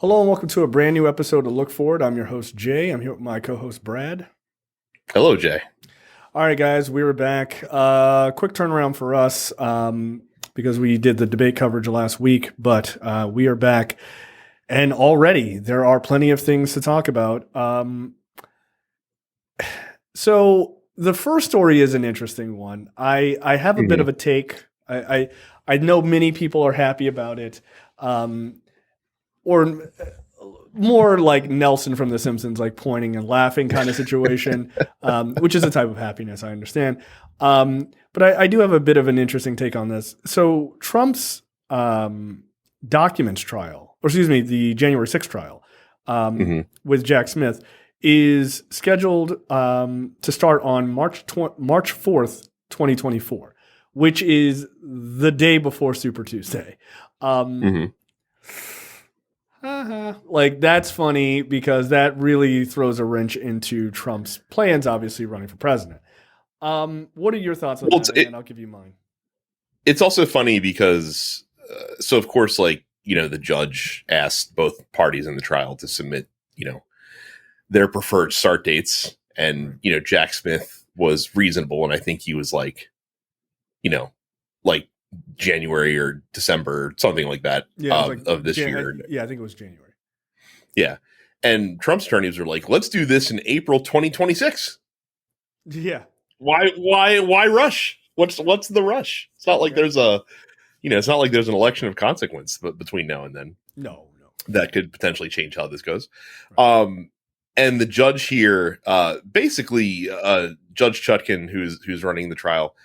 Hello and welcome to a brand new episode of Look Forward. I'm your host, Jay. I'm here with my co-host, Brad. Hello, Jay. All right, guys, we were back. Quick turnaround for us because we did the debate coverage last week, but we are back. And already there are plenty of things to talk about. So the first story is an interesting one. I have a bit of a take. I know many people are happy about it. Or more like Nelson from The Simpsons, like pointing and laughing kind of situation, which is a type of happiness, I understand. But I do have a bit of an interesting take on this. So Trump's documents trial, or excuse me, the January 6th trial with Jack Smith is scheduled to start on March 4th, 2024, which is the day before Super Tuesday. Like, that's funny because that really throws a wrench into Trump's plans, obviously running for president. What are your thoughts on that? And I'll give you mine. It's also funny because, so of course, like, the judge asked both parties in the trial to submit, their preferred start dates. And, Jack Smith was reasonable. And I think he was like January or December, something like that, of this year. Yeah, I think it was January. Yeah. And Trump's attorneys were like, let's do this in April 2026. Yeah. Why rush? What's the rush? It's not like there's it's not like there's an election of consequence between now and then. No. That could potentially change how this goes. Right. And the judge here, basically, Judge Chutkan, who's running the trial,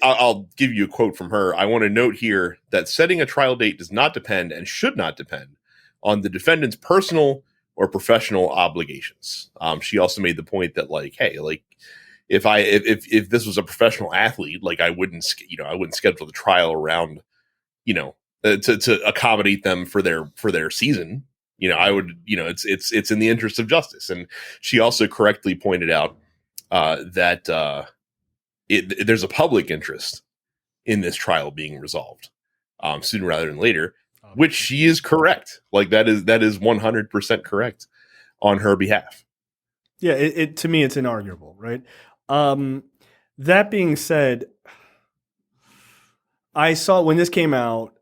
I'll give you a quote from her. I want to note here that setting a trial date does not depend and should not depend on the defendant's personal or professional obligations. She also made the point that, like, hey, like, if this was a professional athlete, like, I wouldn't schedule the trial around, to accommodate them for their season. I would, it's in the interest of justice. And she also correctly pointed out that there's a public interest in this trial being resolved sooner rather than later, which she is correct. Like, that is 100% correct on her behalf. Yeah, to me, it's inarguable, right? That being said, I saw when this came out,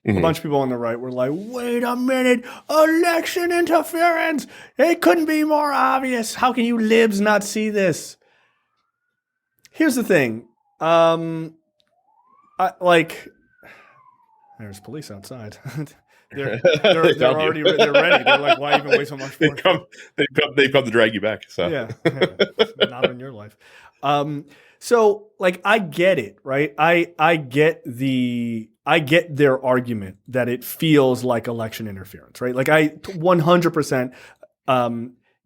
a bunch of people on the right were like, wait a minute, election interference. It couldn't be more obvious. How can you libs not see this? Here's the thing. There's police outside. they're already ready. They're like, why even wait so much for They've come to drag you back. So yeah, not in your life. So, like, I get it, right? I get their argument that it feels like election interference, right? Like, I 100%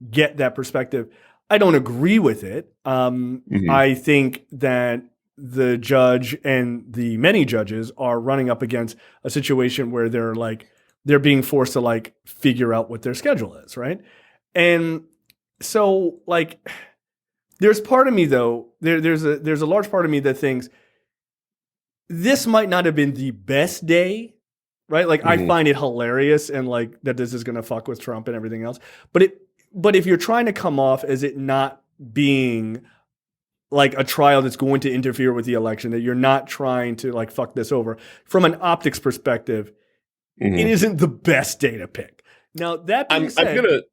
get that perspective. I don't agree with it. I think that the judge and the many judges are running up against a situation where they're being forced to, like, figure out what their schedule is, right? And so, like, there's part of me, though, there's a large part of me that thinks this might not have been the best day, right? Like, I find it hilarious and, like, that this is going to fuck with Trump and everything else. But if you're trying to come off as it not being like a trial that's going to interfere with the election, that you're not trying to, like, fuck this over, from an optics perspective, it isn't the best day to pick. Now, that being said,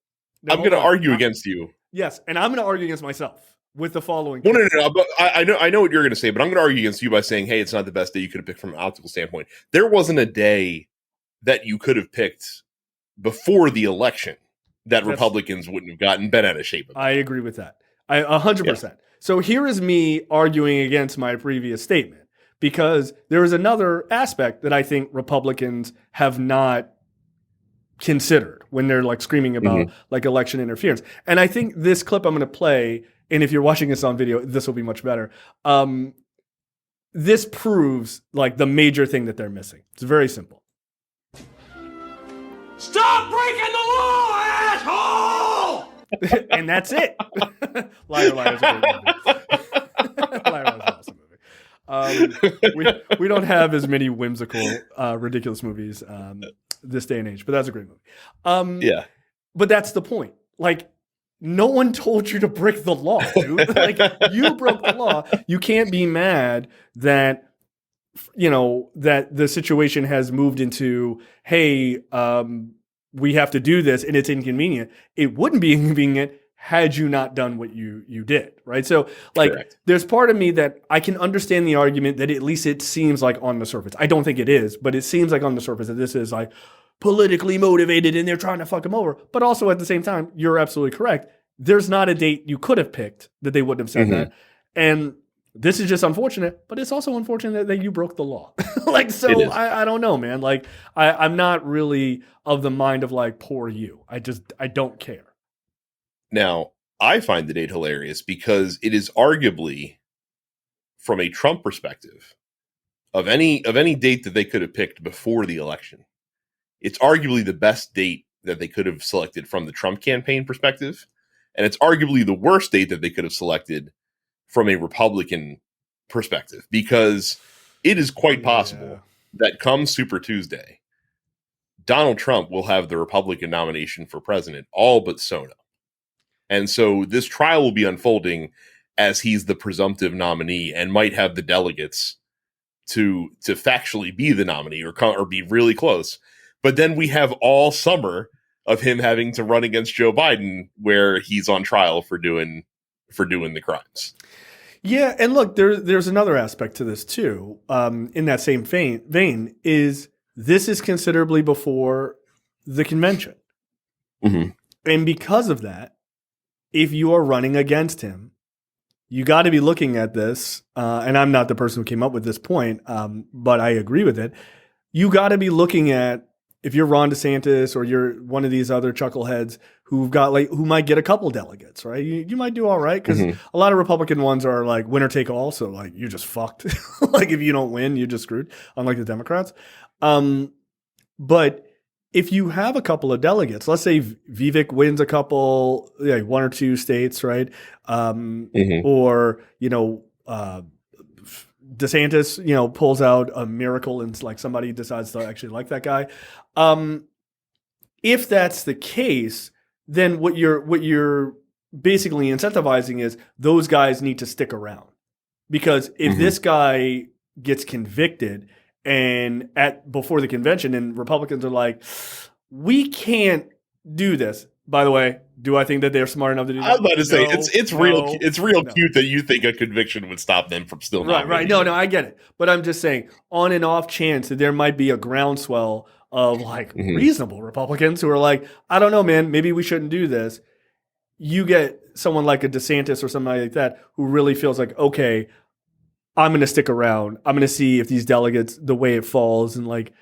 I'm gonna argue against you. Yes, and I'm gonna argue against myself with the following. Well, no. But I know what you're gonna say, but I'm gonna argue against you by saying, hey, it's not the best day you could have picked from an optical standpoint. There wasn't a day that you could have picked before the election that Republicans wouldn't have gotten bent out of shape. I agree with that. 100%. Yeah. So here is me arguing against my previous statement, because there is another aspect that I think Republicans have not considered when they're, like, screaming about like election interference. And I think this clip I'm going to play, and if you're watching this on video, this will be much better. This proves, like, the major thing that they're missing. It's very simple. Stop breaking the law, asshole! And that's it. Liar, Liar is a great movie. Liar, Liar is an awesome We don't have as many whimsical, ridiculous movies this day and age, but that's a great movie. Yeah. But that's the point. Like, no one told you to break the law, dude. Like, you broke the law. You can't be mad that, that the situation has moved into, hey, we have to do this and it's inconvenient. It wouldn't be inconvenient had you not done what you did, right? So, like, Correct. There's part of me that I can understand the argument that at least it seems like on the surface. I don't think it is, but it seems like on the surface that this is like politically motivated and they're trying to fuck him over. But also at the same time, you're absolutely correct. There's not a date you could have picked that they wouldn't have said that. And this is just unfortunate, but it's also unfortunate that you broke the law. I don't know, man. Like, I'm not really of the mind of like, poor you. I don't care. Now, I find the date hilarious because it is arguably, from a Trump perspective, of any date that they could have picked before the election, it's arguably the best date that they could have selected from the Trump campaign perspective. And it's arguably the worst date that they could have selected from a Republican perspective, because it is quite possible that come Super Tuesday, Donald Trump will have the Republican nomination for president all but sewn up. And so this trial will be unfolding as he's the presumptive nominee and might have the delegates to factually be the nominee or be really close. But then we have all summer of him having to run against Joe Biden, where he's on trial for doing the crimes. Yeah, and look, there's another aspect to this too. In that same vein, is this is considerably before the convention, and because of that, if you are running against him, you got to be looking at this. And I'm not the person who came up with this point, but I agree with it. You got to be looking at, if you're Ron DeSantis or you're one of these other chuckleheads who might get a couple delegates, right? You might do all right, because a lot of Republican ones are like winner take all. So like, you're just fucked. Like, if you don't win, you're just screwed, unlike the Democrats. But if you have a couple of delegates, let's say Vivek wins a couple, one or two states, right? Or, DeSantis, pulls out a miracle and like somebody decides to actually like that guy. If that's the case, then what you're basically incentivizing is those guys need to stick around, because if this guy gets convicted and before the convention and Republicans are like, we can't do this. By the way, do I think that they're smart enough to do that? I was about to say it's real cute that you think a conviction would stop them from still right. No, I get it, but I'm just saying, on and off chance that there might be a groundswell of like reasonable Republicans who are like, I don't know, man, maybe we shouldn't do this. You get someone like a DeSantis or somebody like that who really feels like, okay, I'm going to stick around. I'm going to see if these delegates, the way it falls, and like,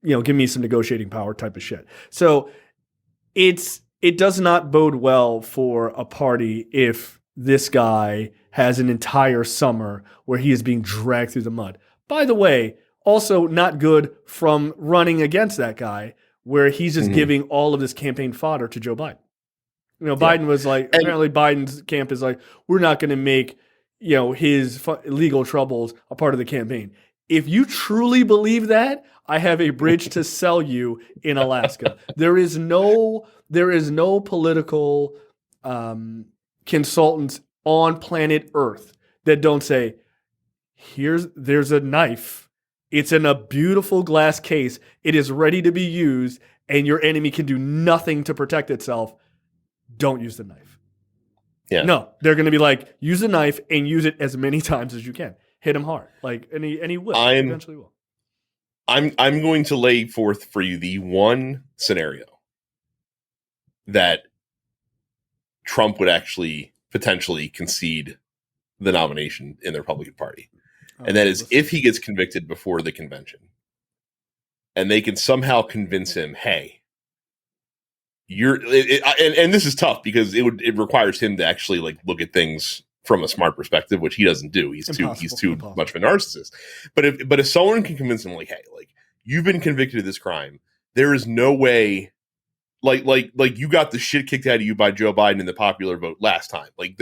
give me some negotiating power type of shit. So it does not bode well for a party if this guy has an entire summer where he is being dragged through the mud. By the way, also not good from running against that guy, where he's just giving all of this campaign fodder to Joe Biden. Biden was like, apparently Biden's camp is like, we're not going to make his legal troubles a part of the campaign. If you truly believe that, I have a bridge to sell you in Alaska. There is no political consultants on planet Earth that don't say, there's a knife. It's in a beautiful glass case. It is ready to be used, and your enemy can do nothing to protect itself. Don't use the knife. Yeah. No, they're going to be like, use the knife and use it as many times as you can. Hit him hard, and he will. Eventually will. I'm going to lay forth for you the one scenario that Trump would actually potentially concede the nomination in the Republican Party, and that is if he gets convicted before the convention, and they can somehow convince him, hey. And this is tough because it requires him to actually like look at things from a smart perspective, which he doesn't do. He's too much of a narcissist. But if someone can convince him, like, hey, like, you've been convicted of this crime, there is no way like you got the shit kicked out of you by Joe Biden in the popular vote last time. Like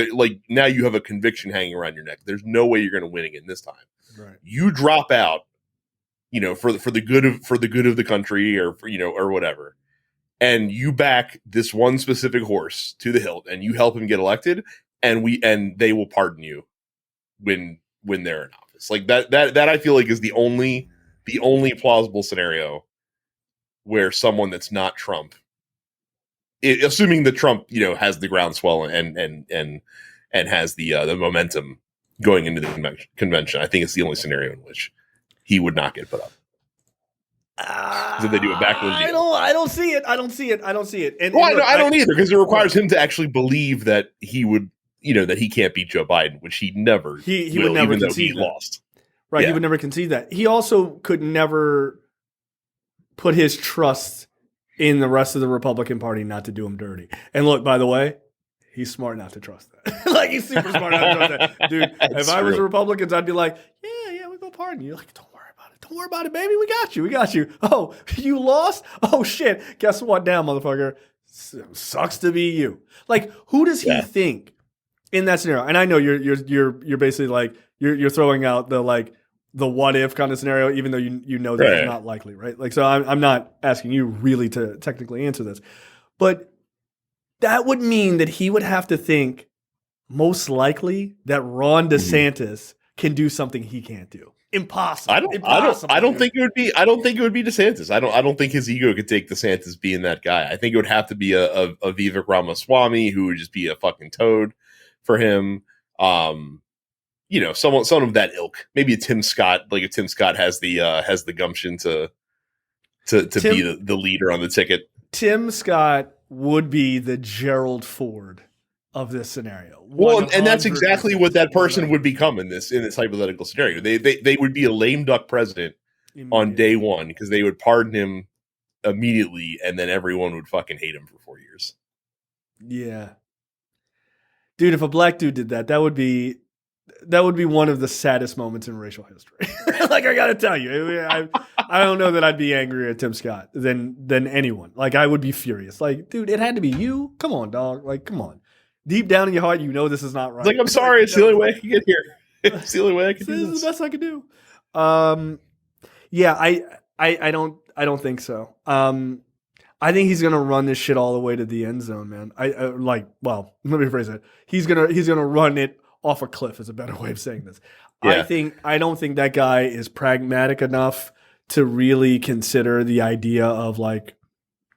now you have a conviction hanging around your neck. There's no way you're going to win again this time. Right. You drop out, for the good of the country, or or whatever, and you back this one specific horse to the hilt, and you help him get elected, and they will pardon you when they're in office. Like that I feel like is the only plausible scenario where someone that's not Trump, assuming that Trump, has the groundswell and has the momentum going into the convention, I think it's the only scenario in which he would not get put up. So they do a backroom deal. I don't see it. And I don't either, because it requires him to actually believe that he would, that he can't beat Joe Biden, which he never. He would never even though concede he that. lost. Right, Yeah. he would never concede that. He also could never put his trust in the rest of the Republican Party not to do him dirty. And look, by the way, he's smart not to trust that. Like, he's super smart not to trust that. Dude, if I was a Republican, I'd be like, yeah, we're going to pardon you. Like, don't worry about it, baby. We got you. Oh, you lost? Oh, shit. Guess what now, motherfucker? Sucks to be you. Like, who does he think in that scenario? And I know you're basically like, you're throwing out the what if kind of scenario, even though you know that it's not likely, right? Like, so I'm not asking you really to technically answer this, but that would mean that he would have to think most likely that Ron DeSantis can do something he can't do. Impossible. I don't think it would be DeSantis. I don't think his ego could take DeSantis being that guy. I think it would have to be a Vivek Ramaswamy, who would just be a fucking toad for him. Someone of that ilk. Maybe a Tim Scott. Like, if Tim Scott has the gumption to be the leader on the ticket. Tim Scott would be the Gerald Ford of this scenario. Well, and that's exactly what that person would become in this hypothetical scenario. They would be a lame duck president on day one, because they would pardon him immediately, and then everyone would fucking hate him for 4 years. Yeah, dude, if a black dude did that would be one of the saddest moments in racial history. Like, I gotta tell you, I don't know that I'd be angrier at Tim Scott than anyone. Like, I would be furious. Like, dude, it had to be you. Come on, dog. Like, come on. Deep down in your heart, this is not right. It's like, I'm sorry. It's the only way I can get here. It's the only way I can do this. This is the best I can do. Yeah, I don't think so. I think he's gonna run this shit all the way to the end zone, man. Let me rephrase it. He's gonna run it off a cliff, is a better way of saying this. Yeah. I don't think that guy is pragmatic enough to really consider the idea of, like,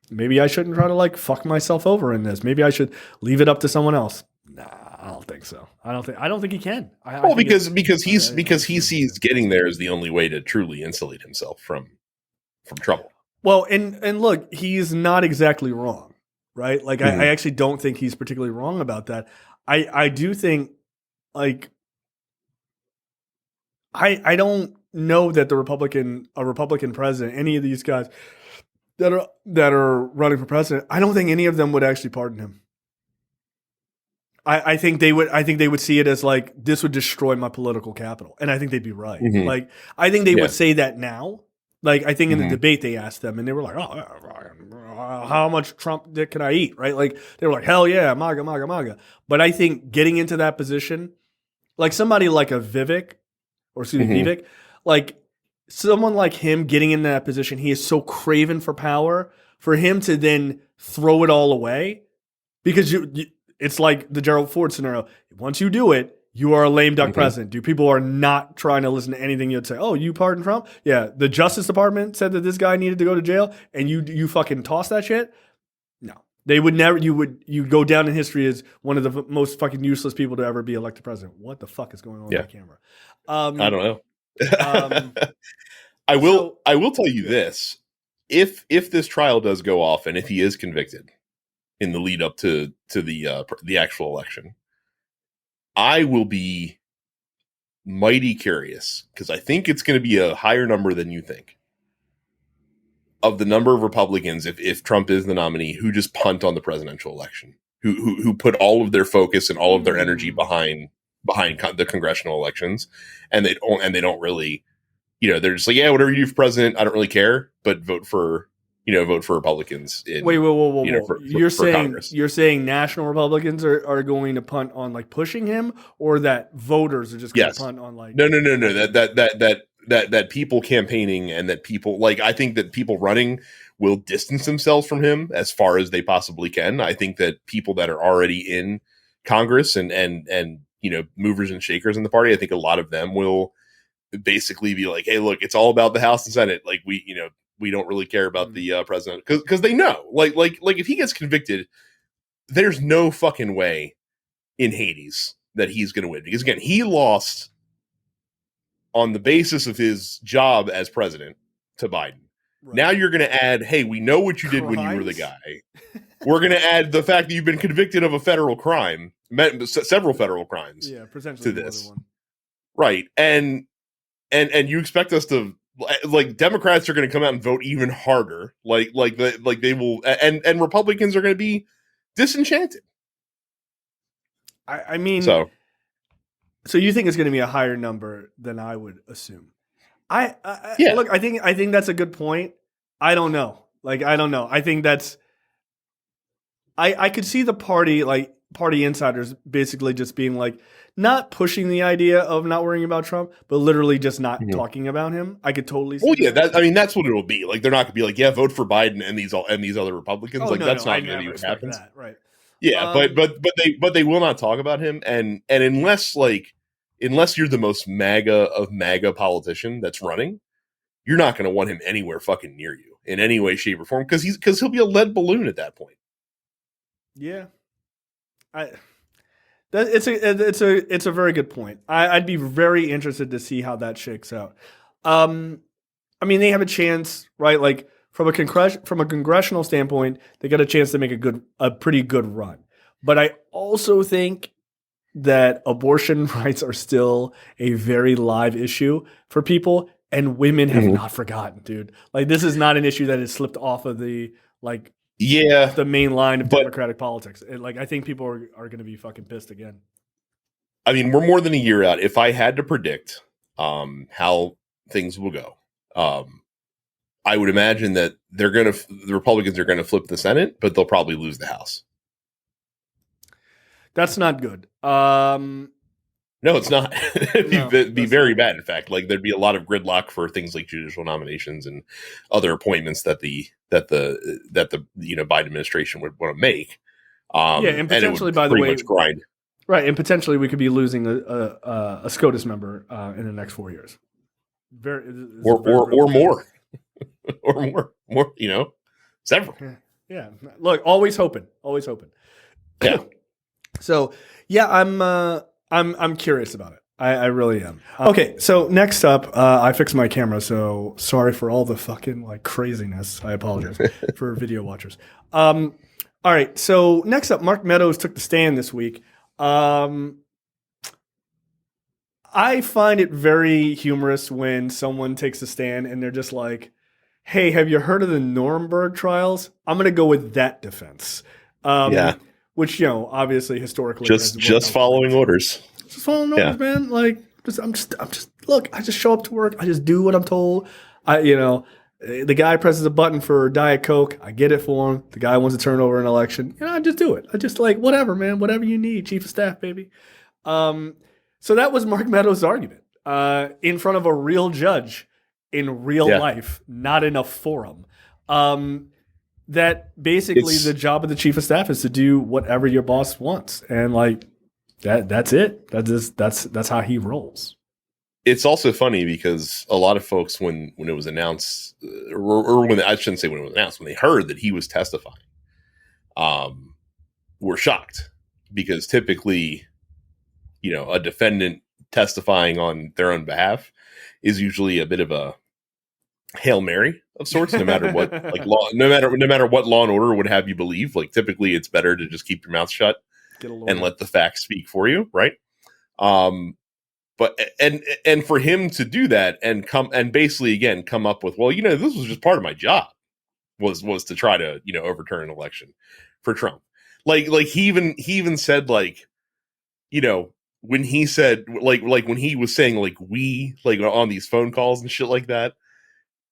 maybe I shouldn't try to, like, fuck myself over in this. Maybe I should leave it up to someone else. Nah, I don't think so. I don't think he can. Because he sees getting there as the only way to truly insulate himself from trouble. Well, and look, he's not exactly wrong, right? Like, I actually don't think he's particularly wrong about that. I do think, like, I don't know that a Republican president, any of these guys that are running for president, I don't think any of them would actually pardon him. I think they would see it as, like, this would destroy my political capital, and I think they'd be right. Mm-hmm. Like, I think they would say that now. Like, I think in the debate they asked them, and they were like, "Oh, how much Trump dick can I eat?" Right? Like, they were like, "Hell yeah, MAGA, MAGA, MAGA." But I think getting into that position, like somebody like a Vivek, like someone like him getting in that position, he is so craven for power. For him to then throw it all away, because it's like the Gerald Ford scenario. Once you do it, you are a lame duck president. Dude, people are not trying to listen to anything you'd say. Oh, you pardon Trump? Yeah, the Justice Department said that this guy needed to go to jail, and you fucking toss that shit? No. They would never. You go down in history as one of the most fucking useless people to ever be elected president. What the fuck is going on on camera? I don't know. I will tell you this: if this trial does go off, and if he is convicted in the lead up to the actual election, I will be mighty curious, because I think it's going to be a higher number than you think, of the number of Republicans, if Trump is the nominee, who just punt on the presidential election, who put all of their focus and all of their energy behind the congressional elections, and they don't really, they're just like, yeah, whatever you do for president, I don't really care, but vote for vote for Republicans. Wait, whoa. For You're Congress. saying national Republicans are going to punt on like pushing him, or that voters are just going to punt on like no. That people campaigning and that people like, I think that people running will distance themselves from him as far as they possibly can. I think that people that are already in Congress and movers and shakers in the party, I think a lot of them will basically be like, hey, look, it's all about the House and Senate. Like we don't really care about the president because they know like if he gets convicted, there's no fucking way in Hades that he's going to win, because again, he lost on the basis of his job as president to Biden. Right. Now you're going to add, hey, we know what you did when you were the guy. We're going to add the fact that you've been convicted of a federal crime, several federal crimes. Yeah, potentially to this. One. Right. And you expect us to, like, Democrats are going to come out and vote even harder. Like they will, and Republicans are going to be disenchanted. I mean, so you think it's going to be a higher number than I would assume? Yeah. Look, I think that's a good point. I don't know. I think that's. I could see the party insiders basically just being like, not pushing the idea of not worrying about Trump, but literally just not talking about him. I could totally see. Well, yeah, that's what it'll be. Like, they're not gonna be like, yeah, vote for Biden and these other Republicans. That's not gonna be what happens. That, right. Yeah, but they will not talk about him, and unless you're the most MAGA of MAGA politician that's running, you're not going to want him anywhere fucking near you in any way, shape, or form, because he'll be a lead balloon at that point. Yeah, it's a very good point. I'd be very interested to see how that shakes out. I mean, they have a chance, right? Like from a congressional standpoint, they got a chance to make a pretty good run. But I also think that abortion rights are still a very live issue for people, and women have not forgotten, dude. Like, this is not an issue that has slipped off of the the main line of Democratic politics. I think people are going to be fucking pissed again. I mean, we're more than a year out. If I had to predict how things will go, I would imagine that the Republicans are going to flip the Senate, but they'll probably lose the House. That's not good. No, it's not. It'd be very bad. In fact, like, there'd be a lot of gridlock for things like judicial nominations and other appointments that the Biden administration would want to make. And potentially, by the way, grind. Right, and potentially we could be losing a SCOTUS member in the next 4 years. Or more, several. Yeah. Look, always hoping. Yeah. So yeah, I'm curious about it. I really am. Okay, so next up, I fixed my camera, so sorry for all the fucking craziness. I apologize for video watchers. All right, so next up, Mark Meadows took the stand this week. I find it very humorous when someone takes a stand and they're just like, hey, have you heard of the Nuremberg trials? I'm going to go with that defense. Which, obviously historically. Just following orders. Just following orders, man. Look, I just show up to work. I just do what I'm told. The guy presses a button for Diet Coke. I get it for him. The guy wants to turn over an election. I just do it. I just whatever, man. Whatever you need. Chief of staff, baby. So that was Mark Meadows' argument in front of a real judge in real life, not in a forum. That basically the job of the chief of staff is to do whatever your boss wants, and that's it. That's how he rolls. It's also funny because a lot of folks, when it was announced, or when I shouldn't say when it was announced, when they heard that he was testifying, were shocked, because typically, a defendant testifying on their own behalf is usually a bit of a Hail Mary of sorts, no matter what, no matter what Law and Order would have you believe. Like, typically it's better to just keep your mouth shut and let the facts speak for you. Right. But for him to do that and basically again come up with, well, this was just part of my job was to try to, overturn an election for Trump. Like he even said, when he said, when he was saying, we, on these phone calls and shit like that,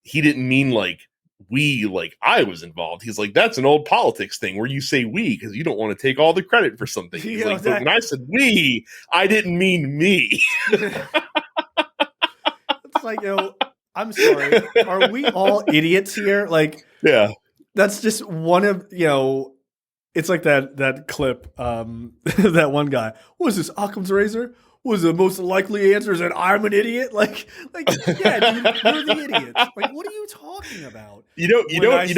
he didn't mean we, like I was involved. He's like, that's an old politics thing where you say we because you don't want to take all the credit for something. He's like, but when I said we, I didn't mean me. It's like, I'm sorry. Are we all idiots here? Like, yeah, that's just one of, it's like that clip, that one guy. What is this, Occam's razor? Was the most likely answer is that I'm an idiot? Like, yeah, dude, you're the idiot. Like, what are you talking about? You know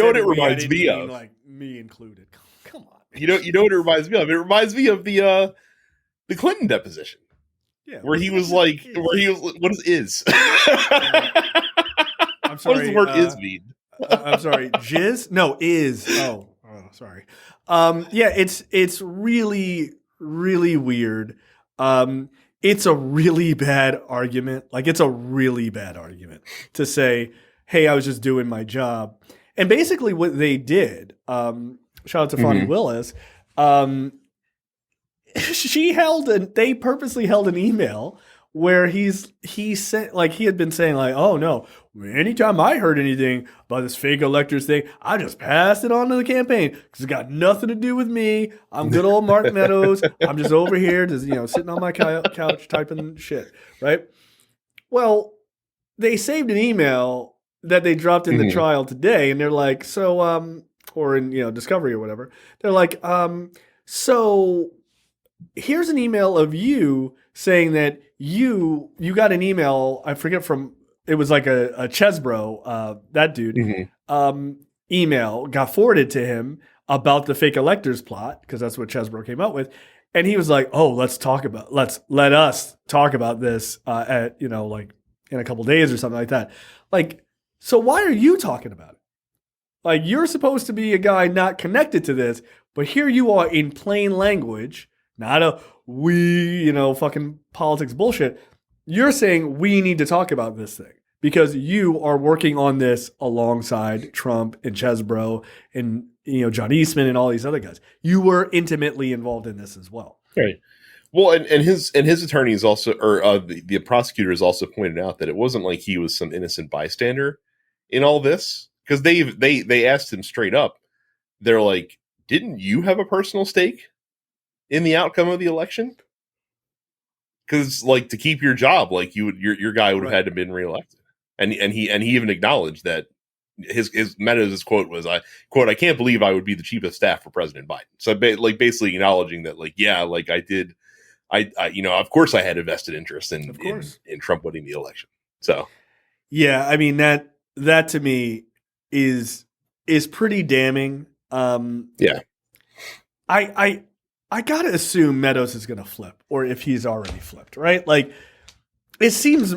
what it reminds me of? Like, me included. Come on. You know what it reminds me of? It reminds me of the Clinton deposition. Yeah. Where he was like, what is? I'm sorry. What does the word is mean? I'm sorry. Jizz? No, is. Oh, sorry. Yeah, it's really, really weird. It's a really bad argument. Like, it's a really bad argument to say, hey, I was just doing my job. And basically what they did, shout out to Fonnie Willis, they purposely held an email where he sent, like, he had been saying, like, oh no, anytime I heard anything about this fake electors thing, I just passed it on to the campaign because it's got nothing to do with me. I'm good old Mark Meadows. I'm just over here, just sitting on my couch typing shit, right? Well, they saved an email that they dropped in the trial today, and they're like, so, or in Discovery or whatever. They're like, so here's an email of you saying that you got an email, I forget from, it was like a Chesbro, that dude, email got forwarded to him about the fake electors plot, because that's what Chesbro came up with. And he was like, oh, let us talk about this at, like in a couple days or something like that. Like, so why are you talking about it? Like, you're supposed to be a guy not connected to this, but here you are in plain language, not a fucking politics bullshit. You're saying we need to talk about this thing because you are working on this alongside Trump and Chesbro and John Eastman and all these other guys. You were intimately involved in this as well. Right. Well, and his attorneys also, or the prosecutors also pointed out that it wasn't like he was some innocent bystander in all this, because they asked him straight up. They're like, didn't you have a personal stake in the outcome of the election? Because, like, to keep your job, like, your guy would have had to have been reelected, and he even acknowledged that his Meadows' quote was, "I can't believe I would be the chief of staff for President Biden." So, basically acknowledging that, like, yeah, like I did, of course I had a vested interest in Trump winning the election. So, yeah, I mean that to me is pretty damning. Yeah, I gotta assume Meadows is gonna flip, or if he's already flipped, right? Like, it seems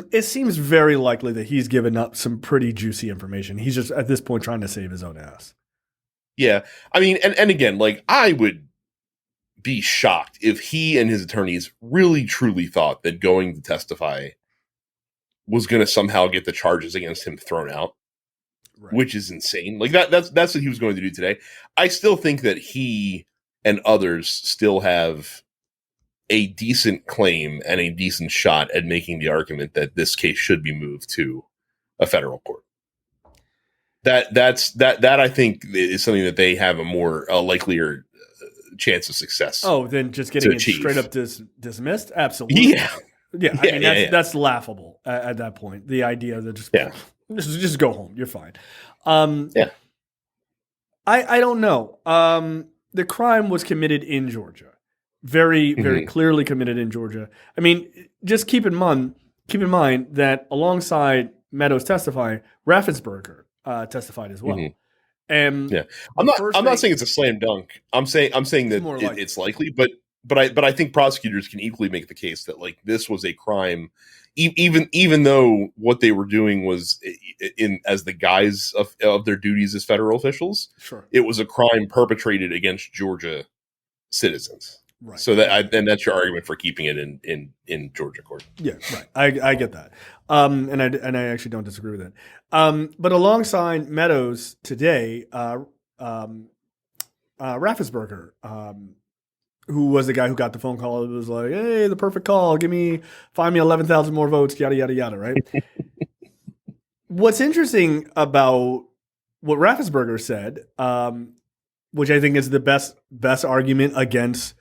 very likely that he's given up some pretty juicy information. He's just at this point trying to save his own ass. Yeah, I mean, and again, like, I would be shocked if he and his attorneys really truly thought that going to testify was going to somehow get the charges against him thrown out, right, which is insane. Like, that's what he was going to do today. I still think that he and others still have a decent claim and a decent shot at making the argument that this case should be moved to a federal court. That I think is something that they have a likelier chance of success. Oh, than just getting it straight up dismissed? Absolutely. Yeah. I mean, that's laughable at that point. The idea that just go home. You're fine. Yeah. I don't know. The crime was committed in Georgia. Very, very clearly committed in Georgia. I mean, just keep in mind that alongside Meadows testifying, Raffensperger testified as well. And I'm not saying it's a slam dunk. I'm saying that it's likely, but I think prosecutors can equally make the case that, like, this was a crime, even though what they were doing was as the guise of their duties as federal officials. Sure, it was a crime perpetrated against Georgia citizens. Right. So and that's your argument for keeping it in Georgia court. Yeah, right. I get that. And I actually don't disagree with that. But alongside Meadows today, Raffensperger, who was the guy who got the phone call, it was like, hey, the perfect call, find me 11,000 more votes, yada, yada, yada, right? What's interesting about what Raffensperger said, which I think is the best argument against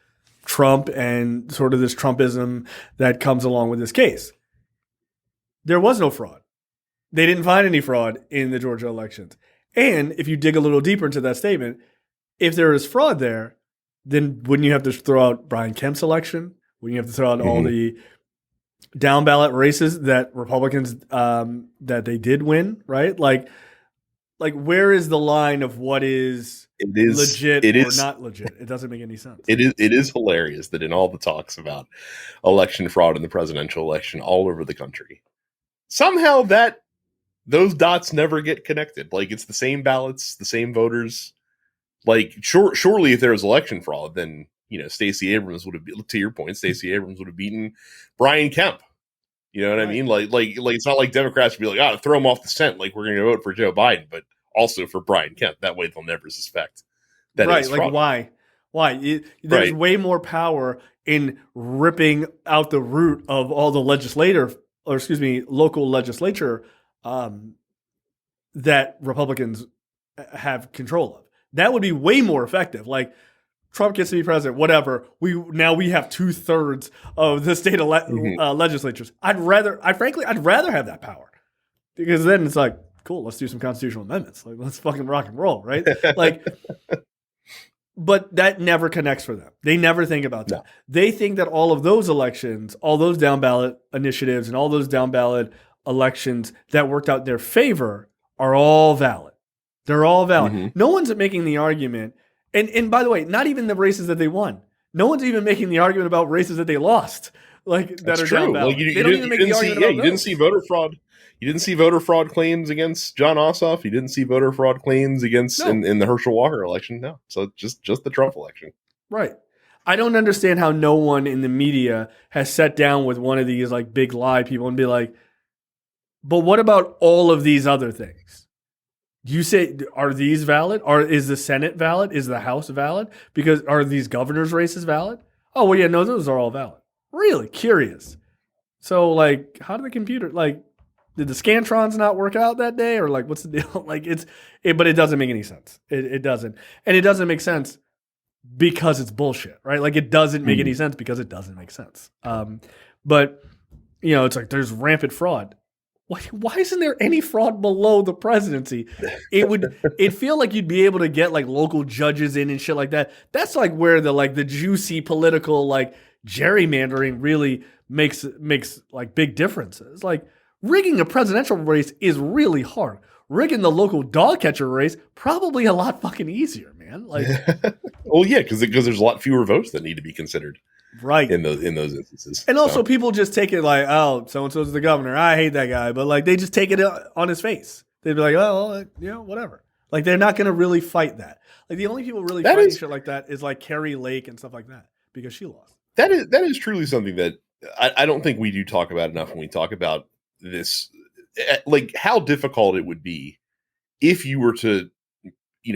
Trump and sort of this Trumpism that comes along with this case. There was no fraud. They didn't find any fraud in the Georgia elections. And if you dig a little deeper into that statement, if there is fraud there, then wouldn't you have to throw out Brian Kemp's election? Wouldn't you have to throw out all the down ballot races that Republicans that they did win, right? Like where is the line of what is legit or not legit? It doesn't make any sense. It is hilarious that in all the talks about election fraud in the presidential election all over the country, somehow those dots never get connected. Like it's the same ballots, the same voters. Like surely if there was election fraud, then Stacey Abrams would have, to your point, Stacey Abrams would have beaten Brian Kemp. You know what I mean? Like it's not like Democrats would be like, throw him off the scent. Like we're going to vote for Joe Biden, but also for Brian Kemp. That way they'll never suspect that. Right. Like why? There's way more power in ripping out the root of all the local legislature that Republicans have control of. That would be way more effective. Like Trump gets to be president, whatever. We have 2/3 of the state legislatures. I'd rather have that power, because then it's like, cool, let's do some constitutional amendments. Like let's fucking rock and roll, right? Like, but that never connects for them. They never think about that. No. They think that all of those elections, all those down ballot initiatives, and all those down ballot elections that worked out in their favor are all valid. They're all valid. Mm-hmm. No one's making the argument. And by the way, not even the races that they won. No one's even making the argument about races that they lost. Like that That's are true. down ballot. Like you didn't see voter fraud. You didn't see voter fraud claims against John Ossoff. You didn't see voter fraud claims against in the Herschel Walker election. No. So just the Trump election. Right. I don't understand how no one in the media has sat down with one of these like big lie people and be like, but what about all of these other things? You say, are these valid? Is the Senate valid? Is the House valid? Because are these governors' races valid? Oh, well, yeah, no, those are all valid. Really curious. So, like, how did the computer, like, did the Scantrons not work out that day? Or, like, what's the deal? Like, but it doesn't make any sense. It doesn't. And it doesn't make sense because it's bullshit, right? Like, it doesn't make any sense because it doesn't make sense. But, it's like there's rampant fraud. Why isn't there any fraud below the presidency? It'd feel like you'd be able to get like local judges in and shit like that. That's like where the juicy political like gerrymandering really makes like big differences. Like rigging a presidential race is really hard. Rigging the local dog catcher race, probably a lot fucking easier, man. Like, well, yeah, because there's a lot fewer votes that need to be considered. Right. In those instances. And also people just take it like, oh, so-and-so's the governor. I hate that guy. But like they just take it on his face. They'd be like, oh, well, whatever. Like they're not going to really fight that. Like the only people really fighting shit like that is like Carrie Lake and stuff like that because she lost. That is truly something that I don't think we do talk about enough when we talk about this, like how difficult it would be if you were to,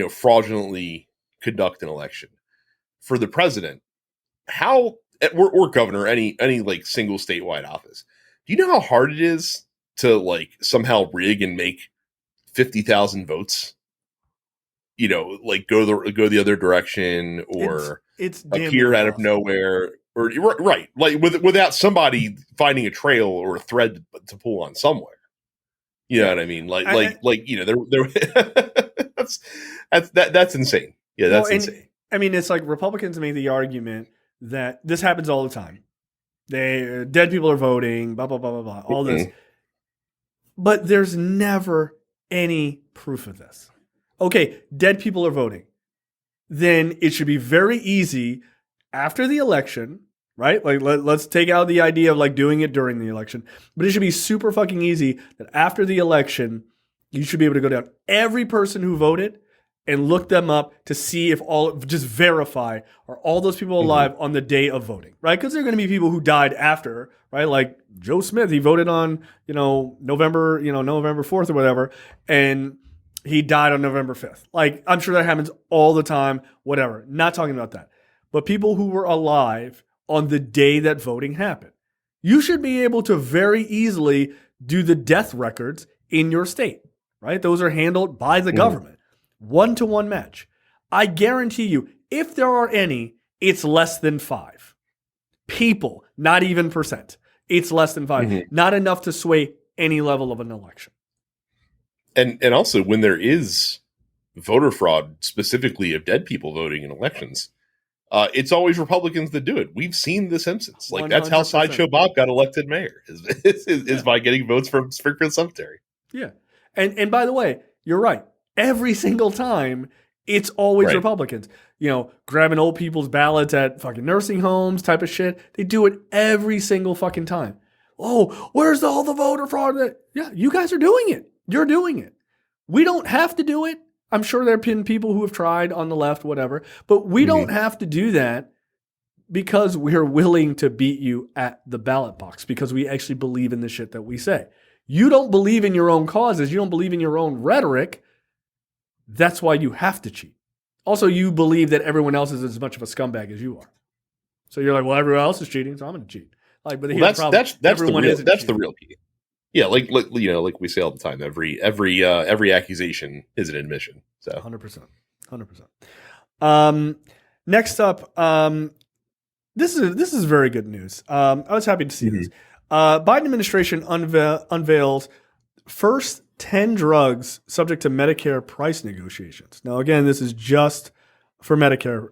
fraudulently conduct an election for the president. How or governor, any like single statewide office. Do you know how hard it is to like somehow rig and make 50,000 votes? Like go the other direction or it's appear out of nowhere or right, like without somebody finding a trail or a thread to pull on somewhere. You know what I mean? There that's insane. Yeah, that's insane. I mean, it's like Republicans make the argument that this happens all the time. Dead people are voting, blah, blah, blah, blah, blah, all this. But there's never any proof of this. Okay, dead people are voting. Then it should be very easy after the election, right? Like let's take out the idea of like doing it during the election. But it should be super fucking easy that after the election, you should be able to go down every person who voted and look them up to see if just verify, are all those people alive on the day of voting, right? Because there are going to be people who died after, right? Like Joe Smith, he voted on, November 4th or whatever, and he died on November 5th. Like, I'm sure that happens all the time, whatever. Not talking about that. But people who were alive on the day that voting happened. You should be able to very easily do the death records in your state. right? Those are handled by the government. 1-to-1 match. I guarantee you, if there are any, it's less than 5 people, not even percent. It's less than 5. Not enough to sway any level of an election. And also, when there is voter fraud, specifically of dead people voting in elections, it's always Republicans that do it. We've seen The Simpsons. Like, that's how 100%. Sideshow Bob got elected mayor, is by getting votes from Springfield Cemetery. Yeah. And by the way, you're right. Every single time, it's always Republicans. Grabbing old people's ballots at fucking nursing homes type of shit. They do it every single fucking time. Oh, where's all the voter fraud? Yeah, you guys are doing it. You're doing it. We don't have to do it. I'm sure there have been people who have tried on the left, whatever. But we don't have to do that because we're willing to beat you at the ballot box because we actually believe in the shit that we say. You don't believe in your own causes. You don't believe in your own rhetoric. That's why you have to cheat. Also, you believe that everyone else is as much of a scumbag as you are. So you're like, well, everyone else is cheating, so I'm going to cheat. Like, but here's the problem. That's the real key. Yeah, like we say all the time. Every accusation is an admission. So 100%. Next up, this is very good news. I was happy to see this. Biden administration unveils first 10 drugs subject to Medicare price negotiations. Now, again, this is just for Medicare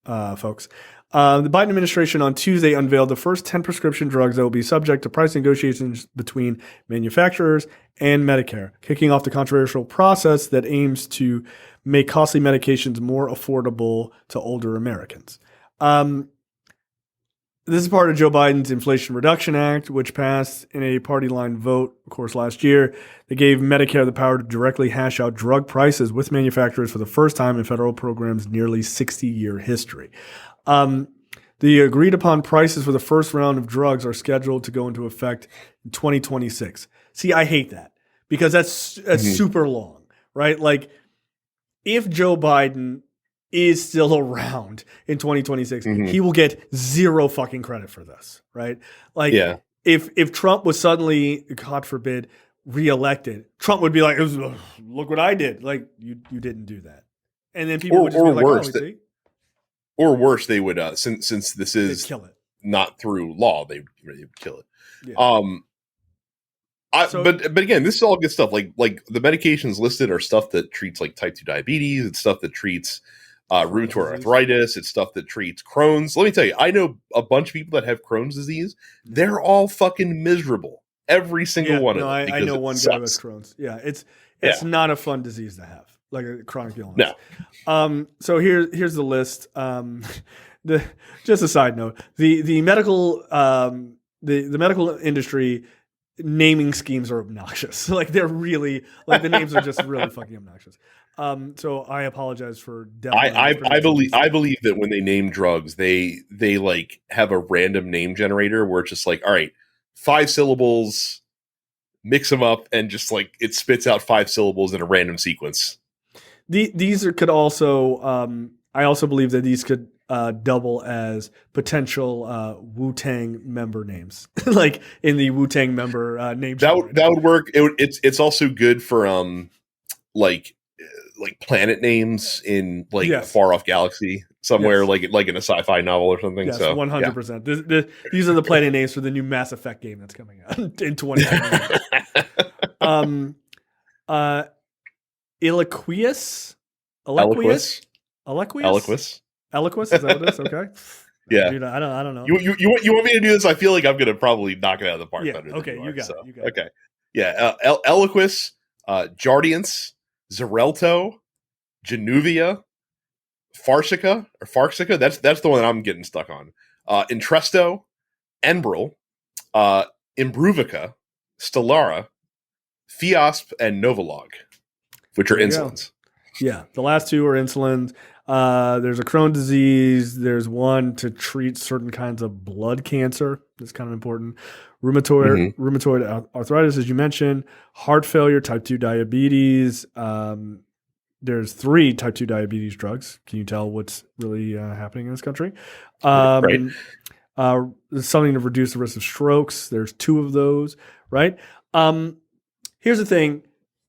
folks. The Biden administration on Tuesday unveiled the first 10 prescription drugs that will be subject to price negotiations between manufacturers and Medicare, kicking off the controversial process that aims to make costly medications more affordable to older Americans. This is part of Joe Biden's Inflation Reduction Act, which passed in a party line vote, of course, last year. That gave Medicare the power to directly hash out drug prices with manufacturers for the first time in federal program's nearly 60-year history. The agreed upon prices for the first round of drugs are scheduled to go into effect in 2026. See, I hate that because that's super long, right? Like, if Joe Biden is still around in 2026, he will get zero fucking credit for this, right? Like, if Trump was suddenly, God forbid, reelected, Trump would be like, look what I did. Like, you didn't do that. And then people would just be like, worse, see? Or worse, they would, since this is kill it. Not through law, they would kill it. Yeah. But again, this is all good stuff. Like the medications listed are stuff that treats like type 2 diabetes. It's stuff that treats rheumatoid arthritis. It's stuff that treats Crohn's. Let me tell you, I know a bunch of people that have Crohn's disease. They're all fucking miserable. Every single one of them. I know one guy with Crohn's. Yeah, it's not a fun disease to have, like a chronic illness. No. So here's the list. Just a side note, the medical the medical industry naming schemes are obnoxious. Like, they're really, like, the names are just really fucking obnoxious. So I apologize for. I believe that when they name drugs, they like have a random name generator where it's just like, all right, 5 syllables, mix them up, and just like it spits out 5 syllables in a random sequence. These could also. I also believe that these could double as potential Wu-Tang member names, like in the Wu-Tang member name. That would work. It's also good for like planet names in like a far off galaxy somewhere, like in a sci-fi novel or something. Yes, so 100%. These are the planet names for the new Mass Effect game that's coming out in 2020. Eloquus. Is that what it is? Okay. Yeah. Dude, I don't know. You want me to do this? I feel like I'm gonna probably knock it out of the park. Yeah. Better Okay. than You got it. Okay. Yeah. Eloquus, Jardiance, Xarelto, Januvia, Farsica. That's the one that I'm getting stuck on. Entresto, Enbrel, Imbruvica, Stellara, Fiasp, and Novolog, which are insulins. Yeah, the last 2 are insulins. There's a Crohn's disease. There's one to treat certain kinds of blood cancer. That's kind of important. Rheumatoid arthritis, as you mentioned. Heart failure, type 2 diabetes. There's 3 type 2 diabetes drugs. Can you tell what's really happening in this country? Right. There's something to reduce the risk of strokes. There's 2 of those, right? here's the thing,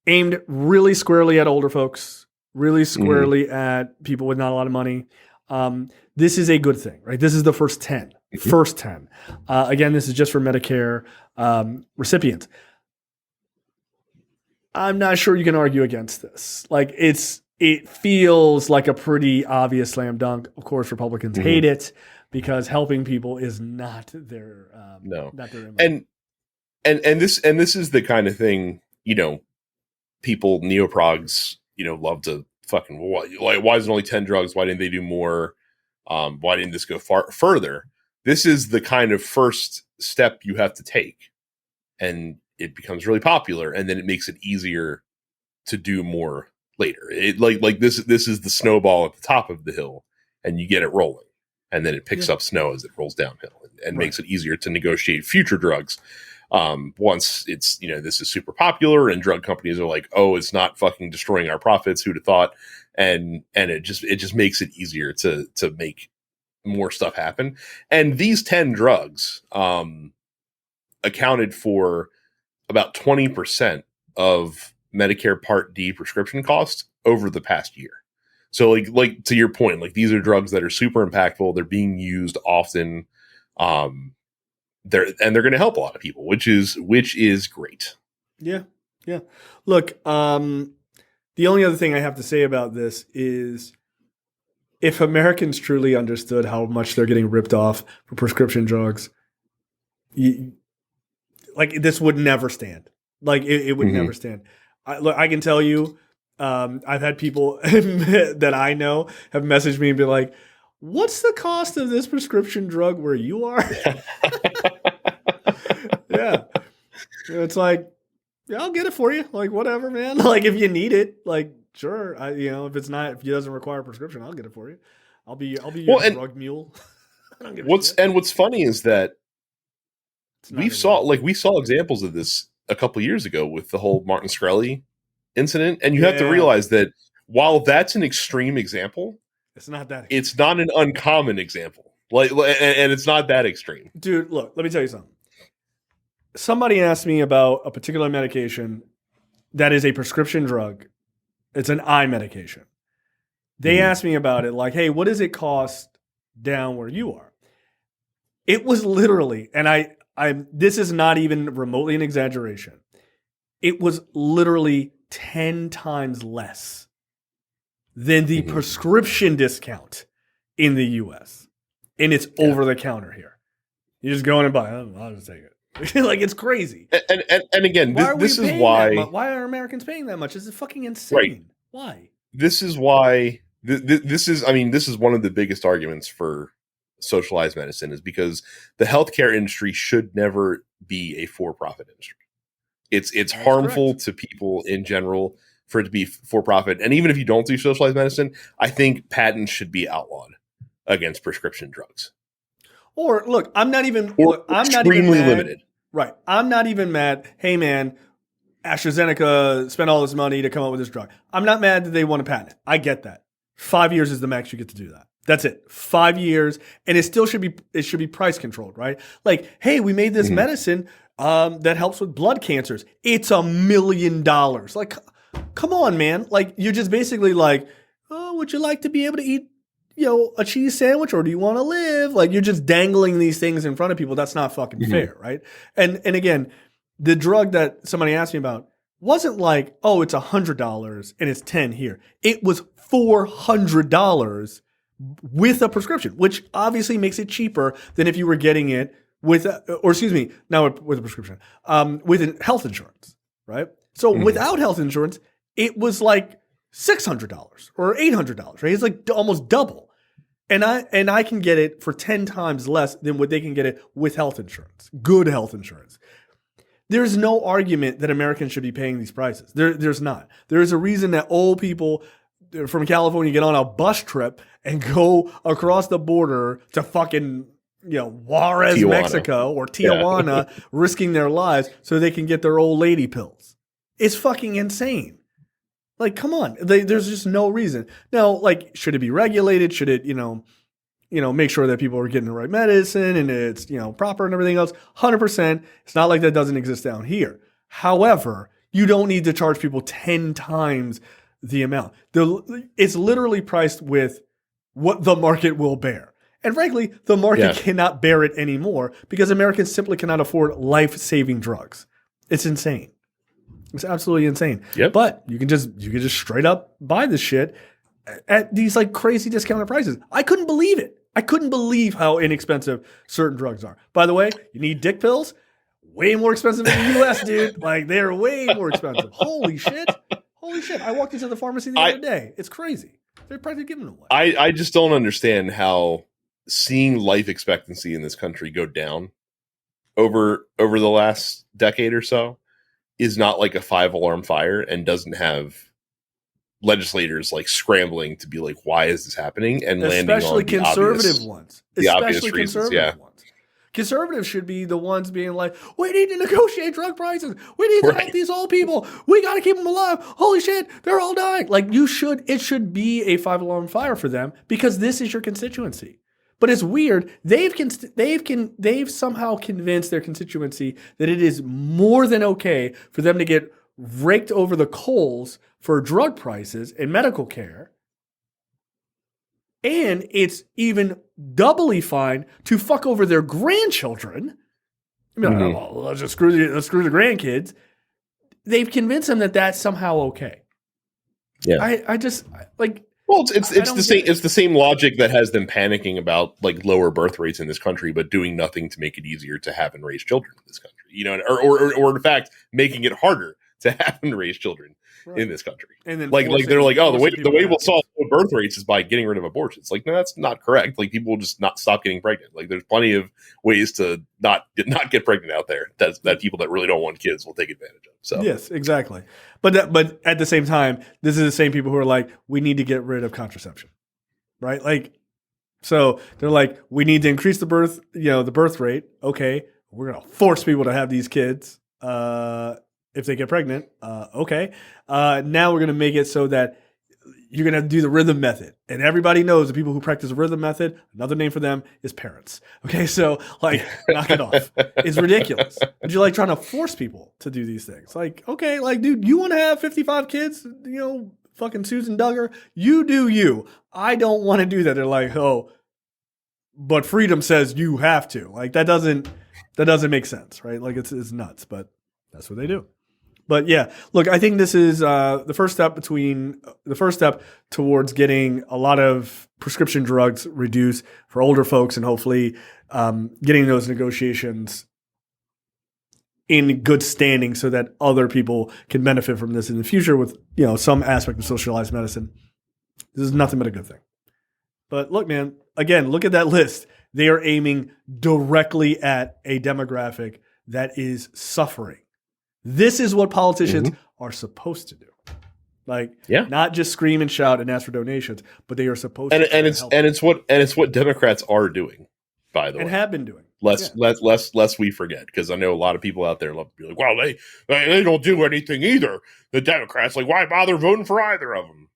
aimed really squarely at older folks, really squarely at people with not a lot of money. This is a good thing, right? This is the first 10. First 10. Again, this is just for Medicare recipients. I'm not sure you can argue against this. Like it feels like a pretty obvious slam dunk. Of course, Republicans hate it because helping people is not their not their MO. And this is the kind of thing, you know, people neoprogs, you know, love to fucking why is it only 10 drugs? Why didn't they do more? Why didn't this go further? This is the kind of first step you have to take, and it becomes really popular, and then it makes it easier to do more later. It like this is the snowball at the top of the hill, and you get it rolling, and then it picks up snow as it rolls downhill, and makes it easier to negotiate future drugs. Once it's, you know, this is super popular and drug companies are like, oh, it's not fucking destroying our profits. Who'd have thought? And it just makes it easier to make more stuff happen. And these 10 drugs, accounted for about 20% of Medicare Part D prescription costs over the past year. So like to your point, like these are drugs that are super impactful. They're being used often. They're going to help a lot of people, which is great. Yeah. Yeah. Look, the only other thing I have to say about this is if Americans truly understood how much they're getting ripped off for prescription drugs, like this would never stand. Like it would never stand. I can tell you, I've had people that I know have messaged me and be like, what's the cost of this prescription drug where you are? Yeah. It's like, yeah, I'll get it for you. Like, whatever, man. Like, if you need it, like, sure. If it doesn't require a prescription, I'll get it for you. I'll be your drug mule. What's funny is that we saw examples of this a couple years ago with the whole Martin Shkreli incident. And you have to realize that while that's an extreme example, it's not an uncommon example. And it's not that extreme. Dude, look, let me tell you something. Somebody asked me about a particular medication that is a prescription drug. It's an eye medication. They asked me about it, like, hey, what does it cost down where you are? It was literally, and this is not even remotely an exaggeration. It was literally 10 times less than the prescription discount in the US. And it's over the counter here. You just go in and buy it. I'll just take it. Like, it's crazy. And again, this is why. Why are Americans paying that much? This is fucking insane. Right. Why? This is why. This is one of the biggest arguments for socialized medicine, is because the healthcare industry should never be a for-profit industry. It's harmful to people in general for it to be for-profit. And even if you don't do socialized medicine, I think patents should be outlawed against prescription drugs. Or look, I'm not even extremely limited. Right. I'm not even mad. Hey man, AstraZeneca spent all this money to come up with this drug. I'm not mad that they want to patent it. I get that. 5 years is the max you get to do that. That's it. 5 years, and it should be price controlled, right? Like, hey, we made this medicine that helps with blood cancers. It's $1 million. Like, come on, man. Like, you're just basically like, oh, would you like to be able to eat, a cheese sandwich, or do you want to live? Like, you're just dangling these things in front of people. That's not fucking fair, right? And again, the drug that somebody asked me about wasn't like, oh, it's $100 and it's 10 here. It was $400 with a prescription, which obviously makes it cheaper than if you were getting it with a prescription, with health insurance, right? So without health insurance, it was like $600 or $800, right? It's like almost double. And I can get it for 10 times less than what they can get it with health insurance, good health insurance. There's no argument that Americans should be paying these prices. There's not. There's a reason that old people from California get on a bus trip and go across the border to fucking, Juarez, Tijuana, Mexico, or Tijuana, risking their lives so they can get their old lady pills. It's fucking insane. Like, come on. There's just no reason. Now, like, should it be regulated? Should it, make sure that people are getting the right medicine and it's, proper and everything else? 100%. It's not like that doesn't exist down here. However, You don't need to charge people 10 times the amount. It's literally priced with what the market will bear. And frankly, the market cannot bear it anymore because Americans simply cannot afford life-saving drugs. It's insane. It's absolutely insane. Yep. But you can just straight up buy this shit at these like crazy discounted prices. I couldn't believe it. I couldn't believe how inexpensive certain drugs are. By the way, you need dick pills? Way more expensive in the US, dude. Like, they're way more expensive. Holy shit. Holy shit. I walked into the pharmacy the other day. It's crazy. They're probably giving them away. I just don't understand how seeing life expectancy in this country go down over the last decade or so is not like a 5-alarm fire and doesn't have legislators like scrambling to be like, why is this happening? And especially landing on conservative ones. Especially conservative ones. Conservatives should be the ones being like, we need to negotiate drug prices. We need to help these old people. We got to keep them alive. Holy shit, they're all dying. Like, it should be a 5-alarm fire for them because this is your constituency. But it's weird. They've somehow convinced their constituency that it is more than okay for them to get raked over the coals for drug prices and medical care. And it's even doubly fine to fuck over their grandchildren. I mean, let's just screw the grandkids. They've convinced them that that's somehow okay. Yeah, I just like. Well, it's the same. It's the same logic that has them panicking about like lower birth rates in this country, but doing nothing to make it easier to have and raise children in this country. You know, or in fact, making it harder to have and raise children in this country. And then like they're like, oh, the way we'll solve birth rates is by getting rid of abortions. Like, no, that's not correct. Like, people will just not stop getting pregnant. Like, there's plenty of ways to not get pregnant out there that people that really don't want kids will take advantage of. So yes, exactly. But at the same time, this is the same people who are like, we need to get rid of contraception, right? Like, so they're like, we need to increase the birth rate. Okay, we're gonna force people to have these kids. If they get pregnant, okay. Now we're going to make it so that you're going to do the rhythm method. And everybody knows the people who practice the rhythm method, another name for them is parents. Okay, so like, knock it off. It's ridiculous. But you're like trying to force people to do these things. Like, okay, like, dude, you want to have 55 kids? You know, fucking Susan Duggar? You do you. I don't want to do that. They're like, oh, but freedom says you have to. Like, that doesn't make sense, right? Like, it's nuts, but that's what they do. But yeah, look, I think this is the first step towards getting a lot of prescription drugs reduced for older folks, and hopefully getting those negotiations in good standing so that other people can benefit from this in the future with, you know, some aspect of socialized medicine. This is nothing but a good thing. But look, man, again, look at that list. They are aiming directly at a demographic that is suffering. This is what politicians are supposed to do. Like, not just scream and shout and ask for donations, but they are supposed to. And it's what Democrats are doing, by the way, and have been doing. Lest we forget, because I know a lot of people out there love to be like, well, they don't do anything either. The Democrats, like, why bother voting for either of them?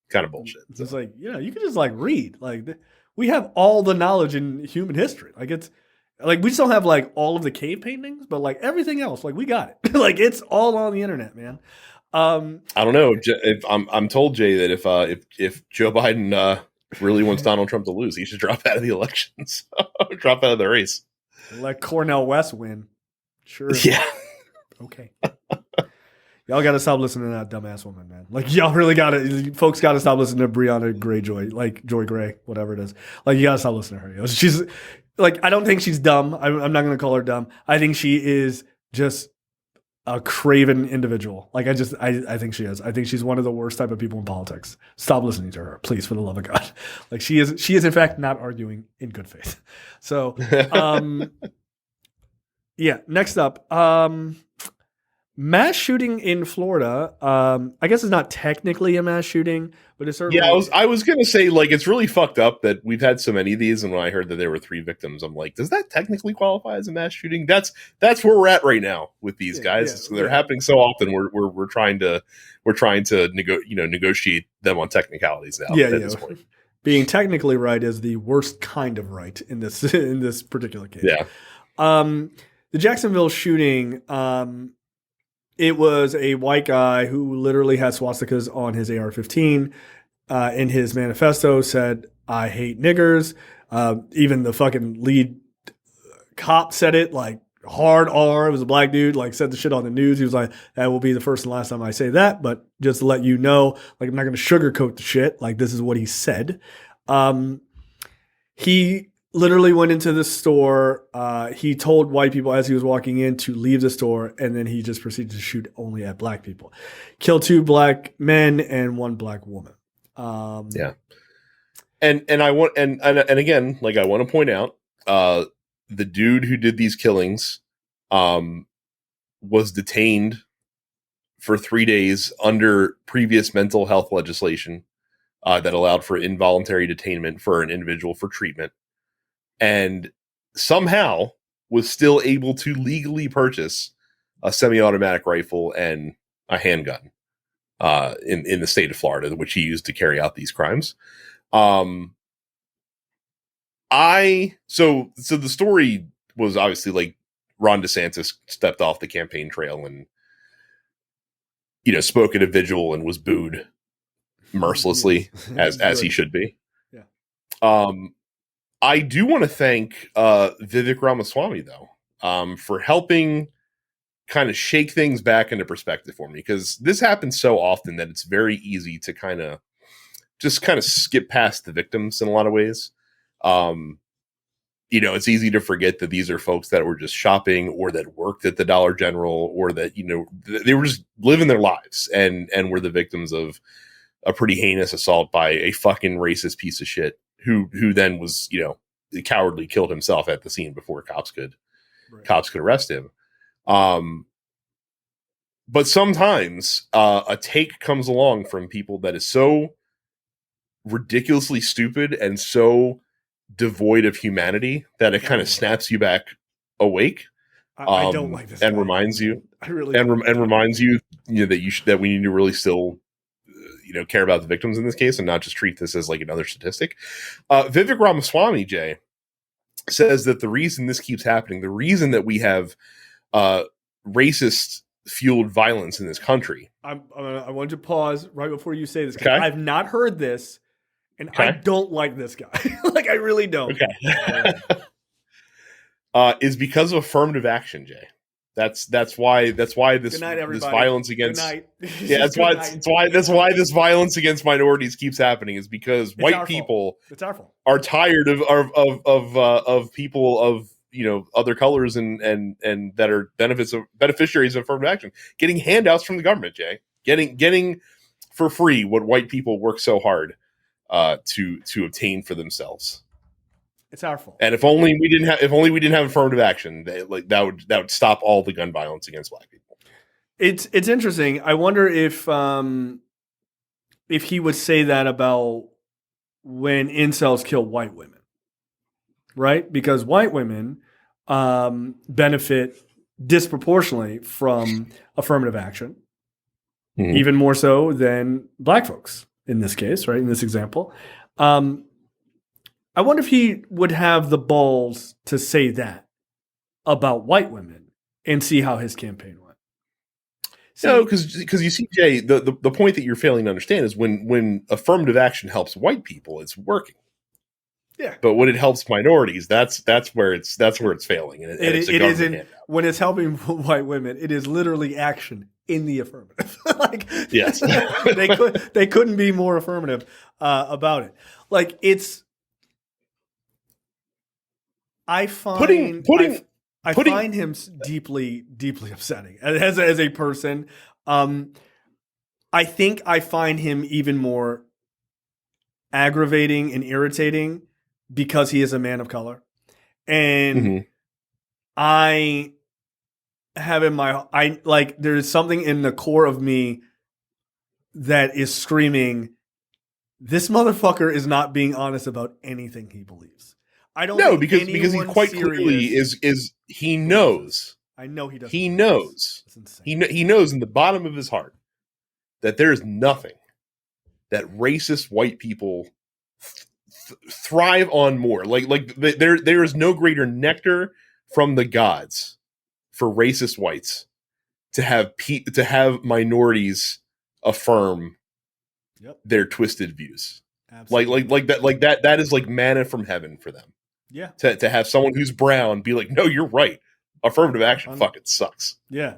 Kind of bullshit. It's just like, you can just like read. Like, we have all the knowledge in human history. Like, it's. Like, we just don't have, like, all of the cave paintings, but, like, everything else, like, we got it. Like, it's all on the internet, man. I don't know. I'm told, Jay, that if Joe Biden really wants Donald Trump to lose, he should drop out of the elections. Drop out of the race. Let Cornel West win. Sure. Yeah. Okay. Y'all got to stop listening to that dumbass woman, man. Like, y'all really got to, folks got to stop listening to Breonna Greyjoy, like, Joy Gray, whatever it is. Like, you got to stop listening to her. She's... Like, I don't think she's dumb. I'm not going to call her dumb. I think she is just a craven individual. Like, I think she is. I think she's one of the worst type of people in politics. Stop listening to her, please, for the love of God. Like, she is in fact not arguing in good faith. So, yeah. Next up, mass shooting in Florida. I guess it's not technically a mass shooting, but it's certainly. Yeah, I was gonna say, like, it's really fucked up that we've had so many of these, and when I heard that there were 3 victims, I'm like, does that technically qualify as a mass shooting? That's where we're at right now with these guys. So they're happening so often. We're trying to negotiate them on technicalities now. Yeah. Being technically right is the worst kind of right in this particular case. Yeah. The Jacksonville shooting. It was a white guy who literally had swastikas on his AR-15. In his manifesto said, "I hate niggers." Even the fucking lead cop said it like hard R. It was a black dude, like said the shit on the news. He was like, "That will be the first and last time I say that, but just to let you know, like I'm not going to sugarcoat the shit. Like this is what he said." He literally went into the store. He told white people as he was walking in to leave the store, and then he just proceeded to shoot only at black people. Killed 2 black men and 1 black woman. Yeah. And I want and again, like I want to point out, the dude who did these killings was detained for 3 days under previous mental health legislation that allowed for involuntary detainment for an individual for treatment, and somehow was still able to legally purchase a semi-automatic rifle and a handgun in the state of Florida, which he used to carry out these crimes. So the story was obviously like Ron DeSantis stepped off the campaign trail and, you know, spoke at a vigil and was booed mercilessly as he should be. Yeah. I do want to thank Vivek Ramaswamy though, for helping kind of shake things back into perspective for me, because this happens so often that it's very easy to kind of skip past the victims in a lot of ways. You know, it's easy to forget that these are folks that were just shopping or that worked at the Dollar General or that, you know, they were just living their lives and were the victims of a pretty heinous assault by a fucking racist piece of shit who then was, you know, cowardly killed himself at the scene before cops could arrest him. But sometimes a take comes along from people that is so ridiculously stupid and so devoid of humanity that it kind of snaps you back awake. I don't like this and guy. reminds you. I really and reminds you, you know, that we need to really still, you know, care about the victims in this case and not just treat this as like another statistic. Vivek Ramaswamy, Jay, says that the reason this keeps happening, the reason that we have racist fueled violence in this country. I want to pause right before you say this. Okay. I've not heard this, and I don't like this guy. Like I really don't. Okay. Is because of affirmative action, Jay. That's why this night, this violence against that's why this violence against minorities keeps happening, is because white people are tired of people of, you know, other colors and that are beneficiaries of affirmative action getting handouts from the government, Jay, getting for free what white people work so hard to obtain for themselves. It's our fault. And if only we didn't have affirmative action, that would stop all the gun violence against black people. It's interesting. I wonder if he would say that about when incels kill white women, right? Because white women benefit disproportionately from affirmative action, even more so than black folks in this case, right? In this example. I wonder if he would have the balls to say that about white women and see how his campaign went. No, because you see, Jay, the point that you're failing to understand is when affirmative action helps white people, it's working. Yeah. But when it helps minorities, that's where it's failing. And it isn't when it's helping white women. It is literally action in the affirmative. Like, yes, they couldn't be more affirmative about it. Like it's. I find him deeply, deeply upsetting as a person. I think I find him even more aggravating and irritating because he is a man of color, and I have there is something in the core of me that is screaming, this motherfucker is not being honest about anything he believes. I don't know because he quite clearly is he knows. I know he does. He knows. He knows in the bottom of his heart that there is nothing that racist white people thrive on more. Like there is no greater nectar from the gods for racist whites to have minorities affirm their twisted views. Absolutely. Like that is like manna from heaven for them. Yeah. To have someone who's brown be like, no, you're right. Affirmative action fucking sucks. Yeah.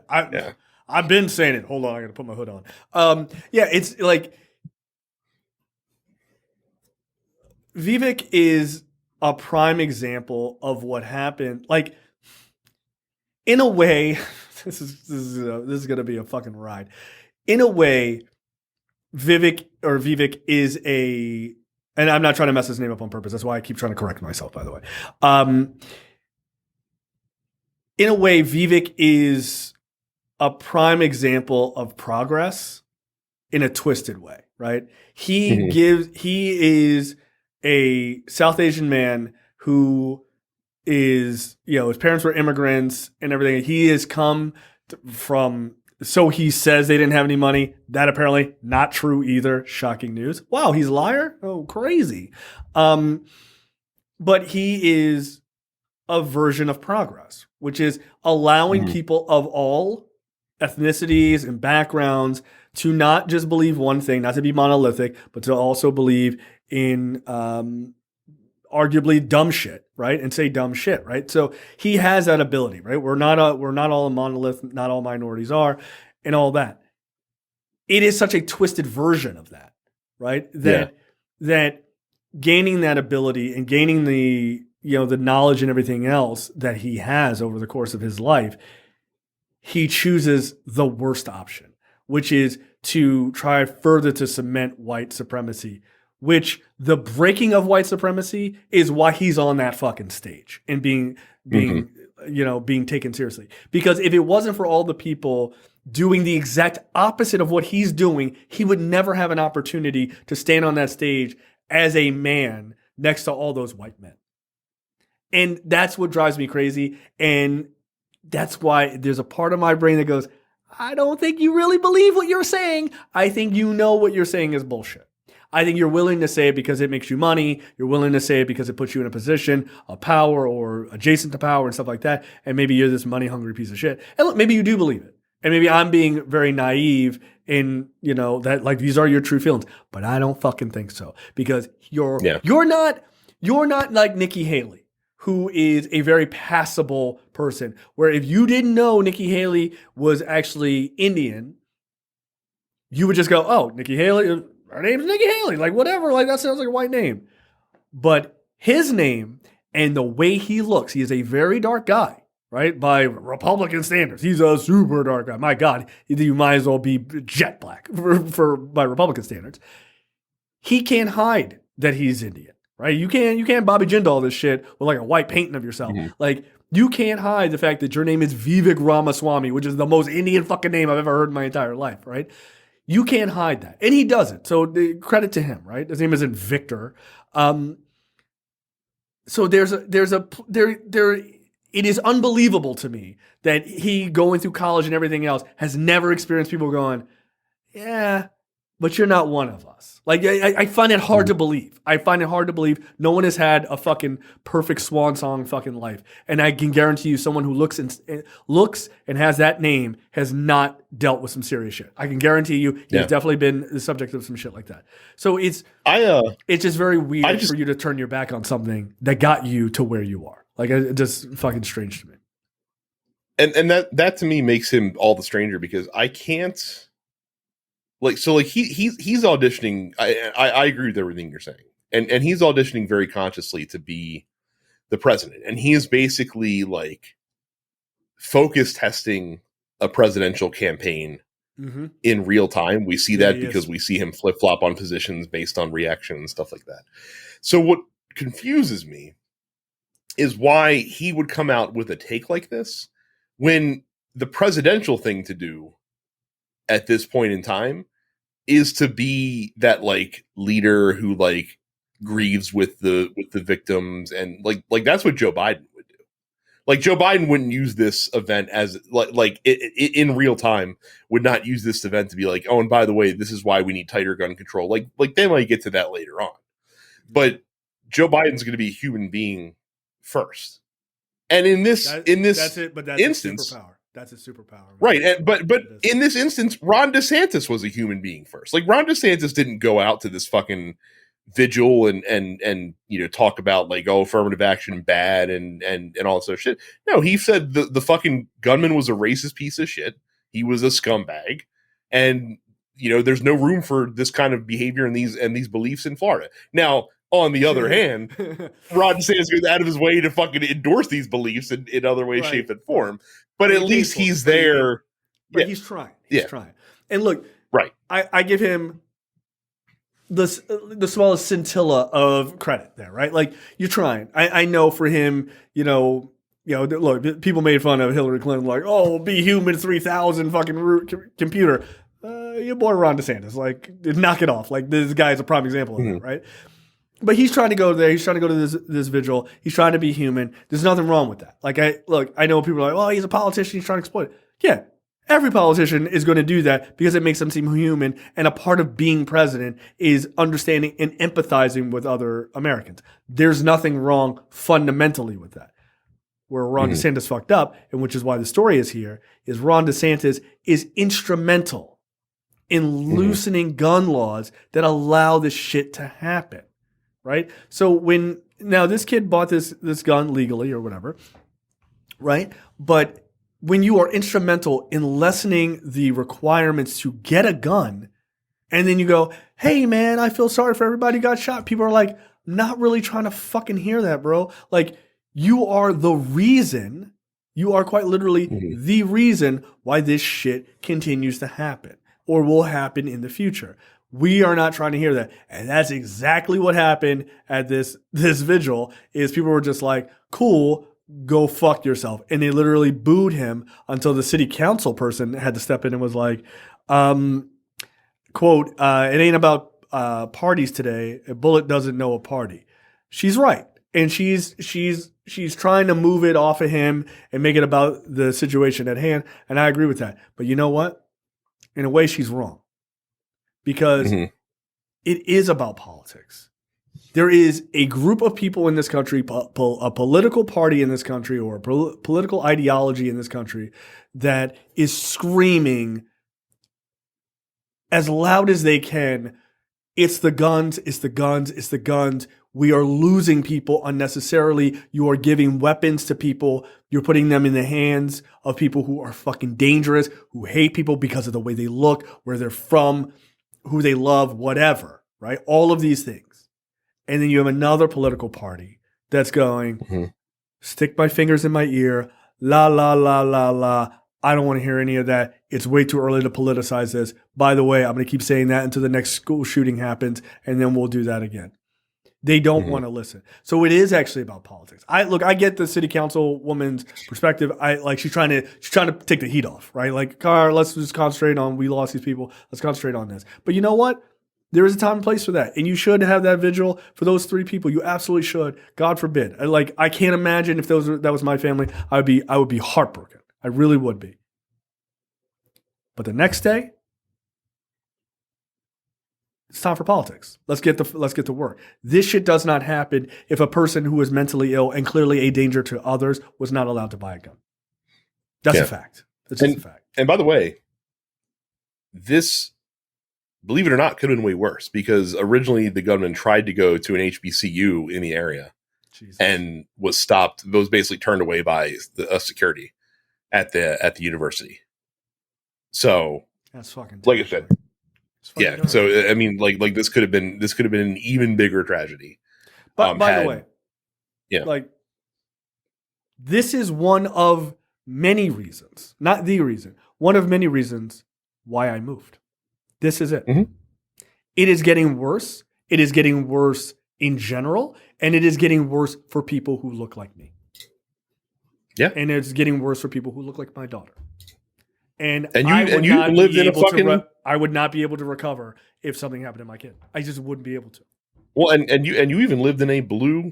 I've been saying it. Hold on, I gotta put my hood on. Yeah, it's like Vivek is a prime example of what happened. Like, in a way, this is gonna be a fucking ride. In a way, Vivek is and I'm not trying to mess his name up on purpose. That's why I keep trying to correct myself, by the way. In a way, Vivek is a prime example of progress in a twisted way, right? He is a South Asian man who is, his parents were immigrants and everything. He has come from, so he says they didn't have any money. That apparently not true either. Shocking news. Wow, he's a liar? Oh, crazy. But he is a version of progress, which is allowing people of all ethnicities and backgrounds to not just believe one thing, not to be monolithic, but to also believe in arguably dumb shit, right? And say dumb shit, right? So he has that ability, right? We're not all a monolith, not all minorities are, and all that. It is such a twisted version of that, right? That gaining that ability and gaining the knowledge and everything else that he has over the course of his life, he chooses the worst option, which is to try further to cement white supremacy, which the breaking of white supremacy is why he's on that fucking stage and being taken seriously. Because if it wasn't for all the people doing the exact opposite of what he's doing, he would never have an opportunity to stand on that stage as a man next to all those white men. And that's what drives me crazy. And that's why there's a part of my brain that goes, I don't think you really believe what you're saying. I think you know what you're saying is bullshit. I think you're willing to say it because it makes you money. You're willing to say it because it puts you in a position of power or adjacent to power and stuff like that. And maybe you're this money hungry piece of shit. And look, maybe you do believe it. And maybe I'm being very naive in, that like these are your true feelings. But I don't fucking think so. Because you're not like Nikki Haley, who is a very passable person, where if you didn't know Nikki Haley was actually Indian, you would just go, oh, Nikki Haley, her name's Nikki Haley, like whatever, like that sounds like a white name. But his name and the way he looks, he is a very dark guy, right? By Republican standards, he's a super dark guy. My God, you might as well be jet black by Republican standards. He can't hide that he's Indian. Right? You can't Bobby Jindal this shit with like a white painting of yourself. Like, you can't hide the fact that your name is Vivek Ramaswamy, which is the most Indian fucking name I've ever heard in my entire life, right? You can't hide that. And he doesn't. So credit to him, right? His name isn't Victor. So it is unbelievable to me that he, going through college and everything else, has never experienced people going, yeah, but you're not one of us. Like, I find it hard to believe. I find it hard to believe no one has had a fucking perfect swan song fucking life. And I can guarantee you someone who looks and has that name has not dealt with some serious shit. I can guarantee you he's definitely been the subject of some shit like that. So it's just very weird for you to turn your back on something that got you to where you are. Like, it's just fucking strange to me. And that to me makes him all the stranger, because I can't... he's auditioning. I agree with everything you're saying, and he's auditioning very consciously to be the president, and he is basically like focus testing a presidential campaign in real time. We see that because we see him flip flop on positions based on reaction and stuff like that. So what confuses me is why he would come out with a take like this when the presidential thing to do at this point in time is to be that like leader who like grieves with the victims, and like that's what Joe Biden would do. Like, Joe Biden wouldn't use this event as in real time, would not use this event to be like, oh, and by the way, this is why we need tighter gun control. Like they might get to that later on, but Joe Biden's going to be a human being first. And in this instance, That's a superpower. Man. Right. But in this instance, Ron DeSantis was a human being first. Like Ron DeSantis didn't go out to this fucking vigil and talk about like, oh, affirmative action bad and all this other shit. No, he said the fucking gunman was a racist piece of shit. He was a scumbag. And there's no room for this kind of behavior and these beliefs in Florida. Now, on the other hand, Ron DeSantis goes out of his way to fucking endorse these beliefs in other ways, shape, and form. But at least he's there. But he's trying. He's trying. And look, right. I give him the smallest scintilla of credit there, right? Like, you're trying. I know for him, look, people made fun of Hillary Clinton, like, oh, be human 3000 fucking root computer. Your boy Ron DeSantis, like, knock it off. Like, this guy's a prime example of that, right? But he's trying to go there. He's trying to go to this vigil. He's trying to be human. There's nothing wrong with that. Like, I know people are like, oh, he's a politician. He's trying to exploit it. Yeah, every politician is going to do that because it makes them seem human. And a part of being president is understanding and empathizing with other Americans. There's nothing wrong fundamentally with that. Where Ron DeSantis fucked up, and which is why the story is here, is Ron DeSantis is instrumental in loosening gun laws that allow this shit to happen. Right? So now this kid bought this gun legally or whatever, right? But when you are instrumental in lessening the requirements to get a gun, and then you go, hey man, I feel sorry for everybody who got shot. People are like, not really trying to fucking hear that, bro. Like, you are the reason, you are quite literally the reason why this shit continues to happen or will happen in the future. We are not trying to hear that. And that's exactly what happened at this vigil, is people were just like, cool, go fuck yourself. And they literally booed him until the city council person had to step in and was like, quote, it ain't about parties today. A bullet doesn't know a party. She's right. And she's trying to move it off of him and make it about the situation at hand. And I agree with that. But you know what? In a way, she's wrong. Because it is about politics. There is a group of people in this country, a political party in this country, or a political ideology in this country that is screaming as loud as they can, it's the guns, it's the guns, it's the guns. We are losing people unnecessarily. You are giving weapons to people. You're putting them in the hands of people who are fucking dangerous, who hate people because of the way they look, where they're from, who they love, whatever, right? All of these things. And then you have another political party that's going, stick my fingers in my ear, la, la, la, la, la. I don't want to hear any of that. It's way too early to politicize this. By the way, I'm going to keep saying that until the next school shooting happens, and then we'll do that again. They don't want to listen. So it is actually about politics. I get the city council woman's perspective. She's trying to take the heat off, right? Like, Car, let's just concentrate on, we lost these people. Let's concentrate on this. But you know what? There is a time and place for that. And you should have that vigil for those 3 people. You absolutely should. God forbid. I can't imagine if that was my family. I would be heartbroken. I really would be. But the next day, it's time for politics. Let's get to work. This shit does not happen if a person who is mentally ill and clearly a danger to others was not allowed to buy a gun. That's a fact. That's just a fact. And by the way, this, believe it or not, could have been way worse, because originally the gunman tried to go to an HBCU in the area and was stopped. Was basically turned away by the security at the university. So that's fucking like I said. Yeah, so I mean, like this could have been an even bigger tragedy. But by the way, this is one of many reasons, not the reason, one of many reasons why I moved. This is it. It is getting worse. It is getting worse in general, and it is getting worse for people who look like me. Yeah, and it's getting worse for people who look like my daughter. And you lived in a fucking. I would not be able to recover if something happened to my kid. I just wouldn't be able to. Well, and you even lived in a blue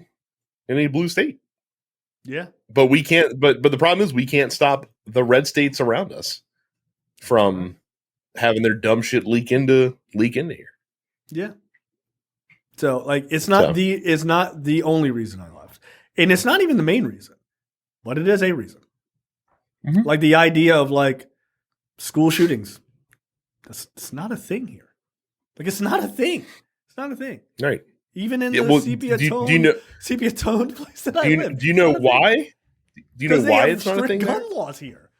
state. Yeah. But we can't. But the problem is we can't stop the red states around us from having their dumb shit leak into here. Yeah. So it's not the only reason I left, and it's not even the main reason, but it is a reason. Mhm. Like the idea of like school shootings. It's not a thing here. Like it's not a thing. It's not a thing. Right. Even in Yeah, the well, sepia toned place that I live. Do you know why? Do you know why it's not a thing strict there? gun laws here.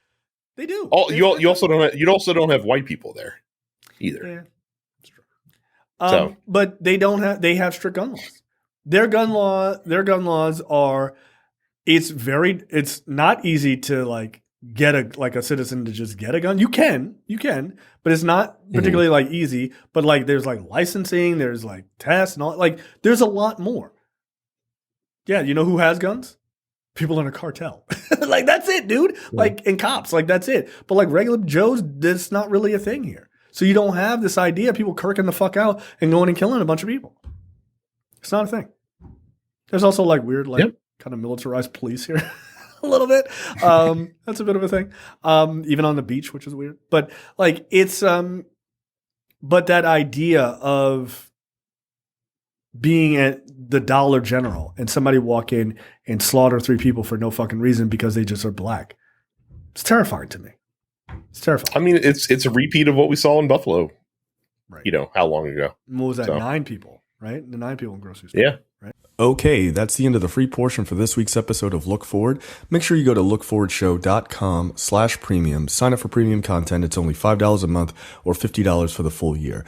They do. You also don't have white people there either. Yeah, that's true. But they don't have. They have strict gun laws. Their gun laws are. It's not easy to like get a citizen to just get a gun. You can, but it's not particularly like easy. But like there's like licensing, there's like tests and all. Like there's a lot more. Yeah, you know who has guns? People in a cartel. Like that's it, dude. Like and cops, like that's it. But like regular Joes, that's not really a thing here. So you don't have this idea of people kirking the fuck out and going and killing a bunch of people. It's not a thing. There's also like weird kind of militarized police here. A little bit. That's a bit of a thing. Even on the beach, which is weird. But like it's but that idea of being at the Dollar General and somebody walk in and slaughter 3 people for no fucking reason because they just are black. It's terrifying to me. It's terrifying. I mean, it's a repeat of what we saw in Buffalo. Right. You know, how long ago? What was that? So. 9 people, right? The 9 people in grocery store. Yeah. Right. Okay, that's the end of the free portion for this week's episode of Look Forward. Make sure you go to lookforwardshow.com/premium. Sign up for premium content. It's only $5 a month or $50 for the full year.